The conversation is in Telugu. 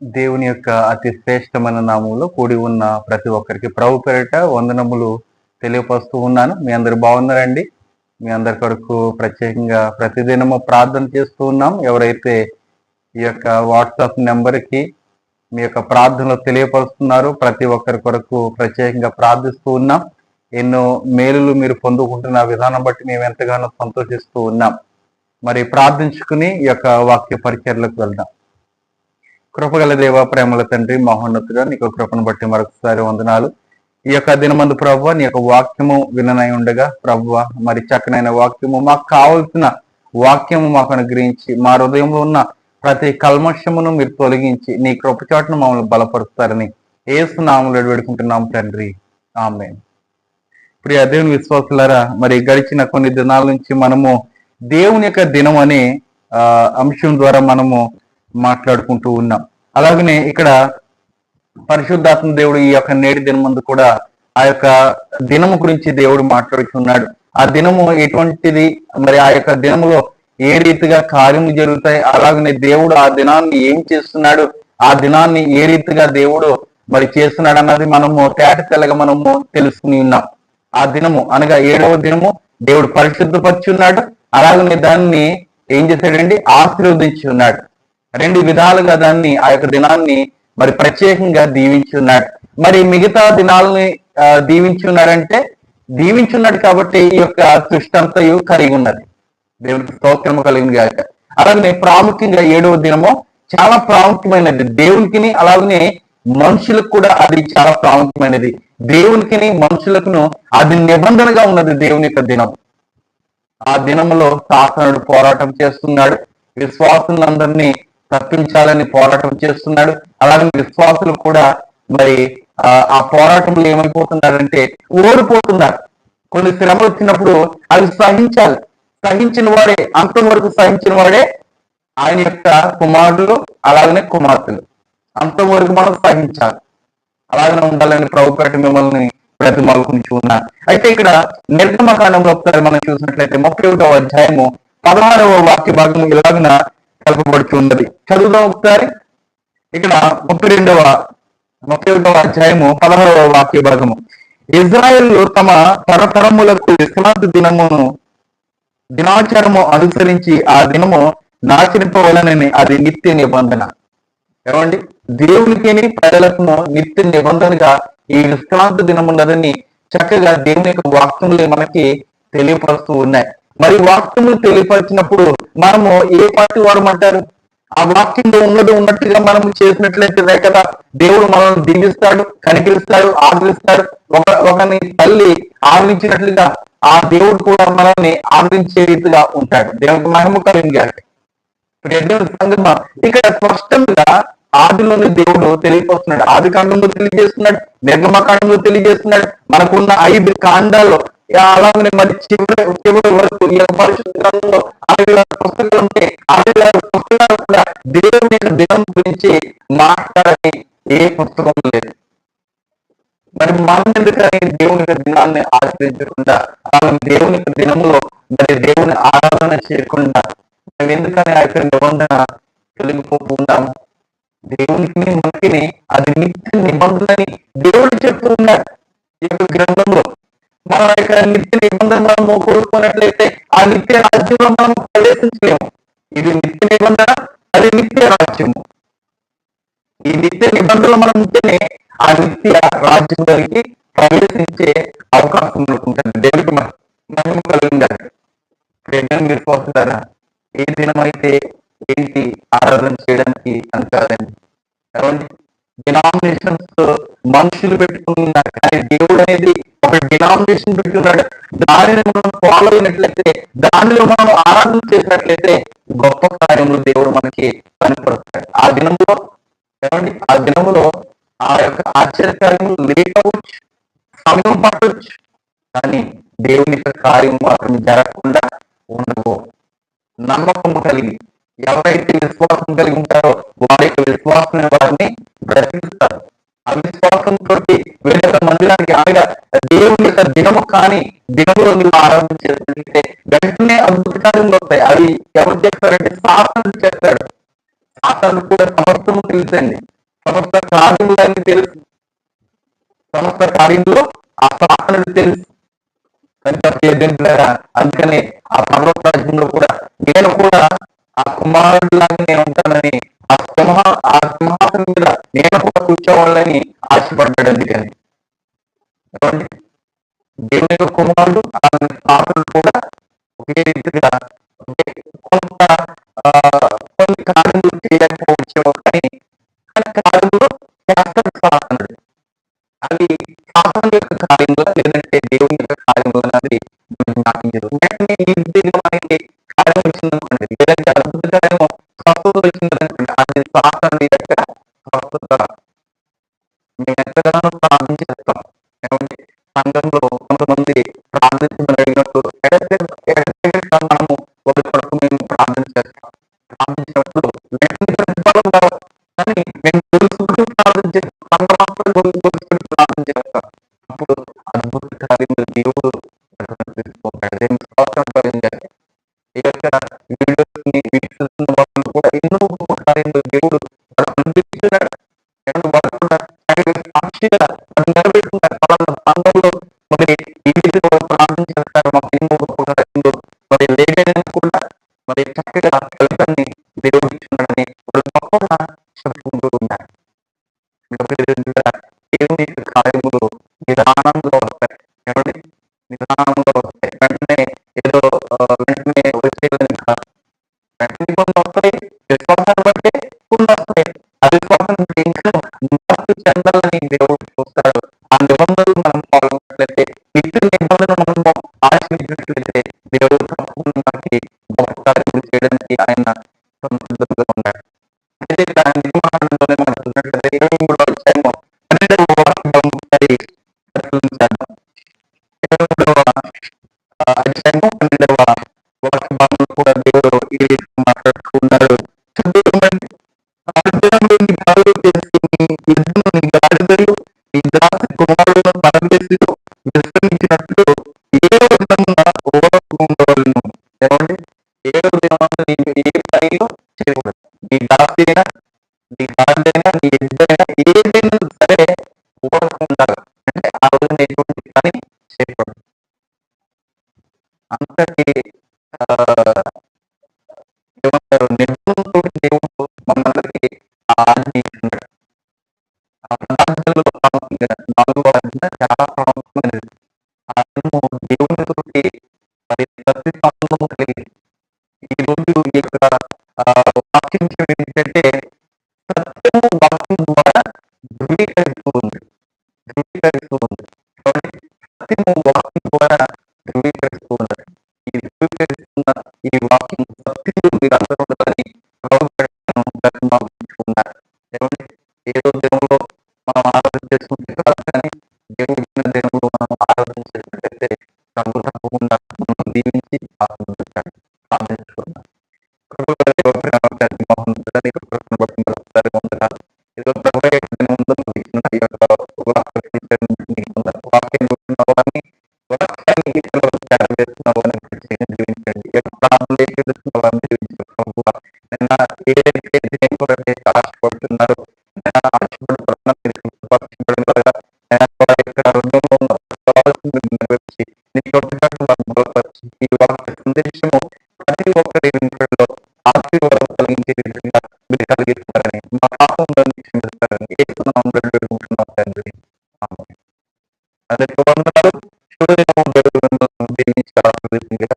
దేవుని యొక్క అతి శ్రేష్టమైన నామంలో కూడి ఉన్న ప్రతి ఒక్కరికి ప్రభు పేరిట వందనములు తెలియపరుస్తూ ఉన్నాను. మీ అందరు బాగున్నారండి. మీ అందరి కొరకు ప్రత్యేకంగా ప్రతిదినము ప్రార్థన చేస్తూ ఉన్నాం. ఎవరైతే ఈ యొక్క వాట్సాప్ నెంబర్కి మీ యొక్క ప్రార్థనలు తెలియపరుస్తున్నారు, ప్రతి ఒక్కరి కొరకు ప్రత్యేకంగా ప్రార్థిస్తూ ఉన్నాం. ఎన్నో మేలులు మీరు పొందుకుంటున్న విధానం బట్టి మేము ఎంతగానో సంతోషిస్తూ ఉన్నాం. మరి ప్రార్థించుకుని ఈ యొక్క వాక్య పరిచర్లకు వెళ్దాం. కృపగల దేవ, ప్రేమల తండ్రి, మహోన్నతుడా, నీకు కృపను బట్టి మరొకసారి వందనాలు. ఈ యొక్క దినమందు ప్రభువ నీ యొక్క వాక్యము విననై ఉండగా ప్రభువ, మరి చక్కనైన వాక్యము మాకు కావలసిన వాక్యము మాకు అనుగ్రహించి మా హృదయంలో ఉన్న ప్రతి కల్మషమును మీరు తొలగించి నీ కృపచాటును మమ్మల్ని బలపరుస్తారని యేసు నామములో వేడుకుంటున్నాం తండ్రి, ఆమేన్. ప్రియ దేవుని విశ్వాసులారా, మరి గడిచిన కొన్ని దినాల నుంచి మనము దేవుని యొక్క దినం అనే అంశం ద్వారా మనము మాట్లాడుకుంటూ ఉన్నాం. అలాగనే ఇక్కడ పరిశుద్ధాత్మ దేవుడు ఈ యొక్క నేటి దినమందు కూడా ఆ యొక్క దినము గురించి దేవుడు మాట్లాడుతున్నాడు. ఆ దినము ఎటువంటిది, మరి ఆ యొక్క దినములో ఏ రీతిగా కార్యములు జరుగుతాయి, అలాగనే దేవుడు ఆ దినాన్ని ఏం చేస్తున్నాడు, ఆ దినాన్ని ఏ రీతిగా దేవుడు మరి చేస్తున్నాడు అన్నది మనము తేటతెల్లగా మనము తెలుసుకుని ఉన్నాం. ఆ దినము అనగా 7వ దినము దేవుడు పరిశుద్ధపరిచి ఉన్నాడు. అలాగనే దాన్ని ఏం చేశాడండి, ఆశీర్వదించి ఉన్నాడు. 2 విధాలుగా దాన్ని, ఆ యొక్క దినాన్ని మరి ప్రత్యేకంగా దీవించి ఉన్నాడు. మరి మిగతా దినాలని దీవించి ఉన్నాడంటే దీవించి ఉన్నాడు కాబట్టి ఈ యొక్క సృష్టి అంతయు కలిగి ఉన్నది. దేవునికి స్తోత్రము కలిగింది కాక. అలాగనే ప్రాముఖ్యంగా 7వ దినము చాలా ప్రాముఖ్యమైనది దేవునికి, అలాగనే మనుషులకు కూడా అది చాలా ప్రాముఖ్యమైనది. దేవునికి మనుషులకు అది నిబంధనగా ఉన్నది దేవుని యొక్క దినం. ఆ దినములో సాతానుడు పోరాటం చేస్తున్నాడు, విశ్వాసులందరినీ తప్పించాలని పోరాటం చేస్తున్నాడు. అలాగే విశ్వాసులు కూడా మరి ఆ పోరాటంలో ఏమైపోతున్నారంటే ఓడిపోతున్నారు. కొన్ని శ్రమలు వచ్చినప్పుడు అవి సహించాలి. సహించిన వాడే, అంతం వరకు సహించిన వాడే ఆయన యొక్క కుమారులు, అలాగనే కుమార్తెలు. అంతం వరకు మనం సహించాలి, అలాగనే ఉండాలని ప్రభు పేట మిమ్మల్ని ప్రతిమలుకుంటూ ఉన్నారు. అయితే ఇక్కడ నిర్గమకాండంలో ఒకసారి మనం చూసినట్లయితే 31వ అధ్యాయము 16వ వాక్య భాగము ఇలాగన కలపబడుతున్నది. చదువుదాం ఒకసారి. ఇక్కడ 31వ అధ్యాయము 16వ వాక్య భాగము. ఇజ్రాయేలు తమ తరతరములకు విశ్రాంతి దినాచారము అనుసరించి ఆ దినము నాచరింపవలనని అది నిత్య నిబంధన. ఏమండి, దేవునికి ప్రజలకు నిత్య నిబంధనగా ఈ విశ్రాంతి దినం ఉన్నదని చక్కగా దేవుని యొక్క వాక్యములు మనకి తెలియపరుస్తూ ఉన్నాయి. మరి వాక్యములు తెలియపరిచినప్పుడు మనము ఏ పార్టీ వాడమంటారు? ఆ వాక్యంలో ఉన్నట్టుగా మనం చేసినట్లయితే కదా దేవుడు మనల్ని దీవిస్తాడు, కనికరిస్తాడు, ఆదరిస్తాడు. ఒకని తల్లి ఆదరించినట్లుగా ఆ దేవుడు కూడా మనల్ని ఆదరించే రీతిగా ఉంటాడు. దేవునికి మహిమ కలిగింది. సంగమా ఇక్కడ స్పష్టంగా ఆదిలోని దేవుడు తెలియపరుస్తున్నాడు. ఆది కాండంలో తెలియజేస్తున్నాడు, నిర్గమకాండంలో తెలియజేస్తున్నాడు. మనకున్న 5 కాండాల్లో, అలాగనే మరి చివరి వరకు ఈ పరిశుద్ధ గ్రంథంలో 6 పుస్తకాలు ఉంటే 6 పుస్తకాలు కూడా దేవుని యొక్క దినం గురించి మాట్లాడని ఏ పుస్తకం లేదు. మరి మనం ఎందుకని దేవుని యొక్క దినాన్ని ఆచరించకుండా, దేవుని యొక్క దినంలో మరి దేవుని ఆరాధన చేయకుండా మేము ఎందుకని ఆ యొక్క నిబంధన తొలగిపోతున్నాము? దేవునికి మనకి అది నిత్య నిబంధనని దేవుడు చెప్తూ ఉన్నాడు ఈ యొక్క గ్రంథంలో. మన యొక్క నిత్య నిబంధన మనము కోరుకున్నట్లయితే ఆ నిత్య రాజ్యంలో మనం ప్రవేశించలేము. ఇది నిత్య నిబంధన, అది నిత్య రాజ్యము. ఈ నిత్య నిబంధనలు మనం ఉంటేనే ఆ నిత్య రాజ్యంలోకి ప్రవేశించే అవకాశం ఉంటుంది. దేవుడికి మహిమ కలిగిందారు. మీరు పోతారా? ఏ దినమైతే ఏంటి ఆరాధన చేయడానికి అని కాదండి. డినామినేషన్స్ మనుషులు పెట్టుకున్నారు, కానీ దేవుడు అనేది ఒక డినామినేషన్ పెట్టుకున్నాడు. దానిని మనం ఫాలో అయినట్లయితే, దానిలో మనం ఆరాధన చేసినట్లయితే గొప్ప కార్యములు దేవుడు మనకి కనపరుస్తాడు. ఆ దినంలో ఆ దినములో ఆ యొక్క ఆశ్చర్యకార్యములు లేకపోవచ్చు, సమయం పట్టవచ్చు, కానీ దేవుని యొక్క కార్యం మాత్రం జరగకుండా ఉండవు. నమ్మకం కలిగి ఎవరైతే విశ్వాసం కలిగి ఉంటారో వారి యొక్క విశ్వాసం వారిని బ్రతికిస్తారు. అవిశ్వాసంతో వేరే మందిరానికి అనగా దేవుని యొక్క దినము కానీ దినములో నువ్వు ఆరాధన చేస్తే వెంటనే అద్భుత కార్యములు వస్తాయి. అవి ఎవరు చేస్తారంటే సాతానుడు చేస్తాడు. సాతాను కూడా సమస్తము తెలుసండి. సమస్త కార్యములన్నీ తెలుసు. సమస్త కార్యములు ఆ సాతానుడు తెలుసు. అందుకనే ఆ పర్వత రాజ్యంలో కూడా నేను కూడా ఆ కుమారుడిలాగా నేను ఉంటానని ఆ సింహాసనం మీద నేను కూడా కూర్చోవాలని ఆశపడ్డాడు. అందుకని దేవుని యొక్క కుమారుడు ఆయన పాత్రలు కూడా ఒకే రీతిగా కొంత కొన్ని కార్యములు చేయలేకపోవచ్చేమో కానీ కార్యములు చేస్తాడు సాధనుడు. అది సాధన యొక్క కార్యములు లేదంటే దేవుని యొక్క కార్యములు అనేది వెంటనే నిర్దిగమైతే కార్యం వచ్చిందనుకోండి, లేదంటే అద్భుత కార్యము స్వస్థత వచ్చిందనుకోండి, అది సాధన యొక్క స్వస్థత. మేము ఎంతగానో ప్రార్థన చేస్తాం. ఏమంటే సంఘంలో కొంతమంది ప్రార్థించమని అడిగినప్పుడు మనము ఒక కొరకు మేము ప్రార్థన చేస్తాం. ప్రార్థించినప్పుడు వెంటనే ప్రతిఫలం కావాలి కానీ మేము తెలుసుకుంటూ ప్రార్థన చేస్తాం. ప్రార్థన చేస్తాం. అప్పుడు అద్భుత కార్యములు దేవుడు ఈ యొక్క వీడియోస్ ని వీక్షిస్తున్న వాళ్ళు కూడా ఎన్నో గొప్ప కార్యములు దేవుడు అనిపిస్తున్నాడు. వాళ్ళు కూడా సాక్షిగా నిలబెట్టుకున్నారు. ప్రాంతంలో మరి ఈ రీతిలో ప్రార్థన చేస్తారు. మాకు ఎన్నో గొప్ప కార్యములు మరి లేడైనా కూడా మరి చక్కగా ఫలితాన్ని దేవుడు ఇస్తున్నాడని వాళ్ళు గొప్పగా చెప్పుకుంటూ ఉన్నారు. దేవుని కార్యములు నిదానంగా వస్తాయి. ఏమంటే నిదానంగా వస్తాయి. వెంటనే ఏదో వెంటనే వచ్చేదని కాదు. వెంటనే కొన్ని వస్తాయి, విశ్వాసాన్ని బట్టి కొన్ని వస్తాయి. ఆ విశ్వాసం ఇంకా మార్పు చెందాలని దేవుడు చూస్తాడు. ఆ నిబంధనలు మనం పాల్గొన్నట్లయితే, ఇతర నిబంధనలు మనం ఆచరించినట్లయితే దేవుడు తప్పకుండా మనకి గొప్ప కార్యములు చేయడానికి ఆయన సంసిద్ధంగా ఉన్నాడు. అయితే దాని నిర్మాణంలోనే మనం చూసినట్లయితే 23వ అధ్యాయము 12వ వాక్యం పరిశీలించాము. 23వ అధ్యాయము 12వ వాక్యం కూడా దేవుడు ఈ రీతిగా మాట్లాడుతూ ఉన్నారు. ఈ దాసి కుమారులను పరదేశిలో విస్తరించినట్లు ఏ విధంగా ఓడకుండవలను. ఏమండి, ఏ విధంగా ఏ స్థాయిలో చేయకూడదు. నీ దాసి అయినా నీ భార్యైనా నీ ఎద్దైనా ఏదైనా సరే ఓడకుండా అంటే ఆ రోజున ఎటువంటి పని చేయకూడదు. అంతటి ఏమంటారు నిర్మలంతో దేవుడు మనందరికీ ఆజ్ఞ ఇస్తున్నాడు. ఆ ప్రణాళికలో 4వ అధ్యాయం చాలా ప్రాముఖ్యమైనది. ఆ దేవునితో మరి ప్రతి సంబంధము కలిగి ఈ రోజు ఈ యొక్క వాక్యం ఏంటంటే సత్యము వాక్యం ద్వారా ధృవీకరిస్తూ ఉంది. సత్యము వాక్యం ద్వారా ధృవీకరిస్తూ ఉన్నది. ఈ ధృవీకరిస్తున్న ఈ వాక్యం సత్యము మీరు అందరూ ఉండాలని ఉన్నారు. ఏదో దేవుడు మనం ఆరాధన చేసుకుంటే కాదు కానీ దేవుడు దేవుడు మనం ఆరాధన చేసినట్లయితే తప్పకుండా మనం దీవించి ఆరాధించుకున్నాం. ఆశపడుతున్నారు ఈ వాక్య సందేశము ప్రతి ఒక్కరి ఇంట్లో ఆశీర్వాదం కలిగించే విధంగా మీరు కలిగిస్తారని, మా పాపంలోని క్షమిస్తారని వేడుకుంటున్నాం తండ్రి. అందరికీ వందనాలు. దీవించి ఆశీర్వదించండి.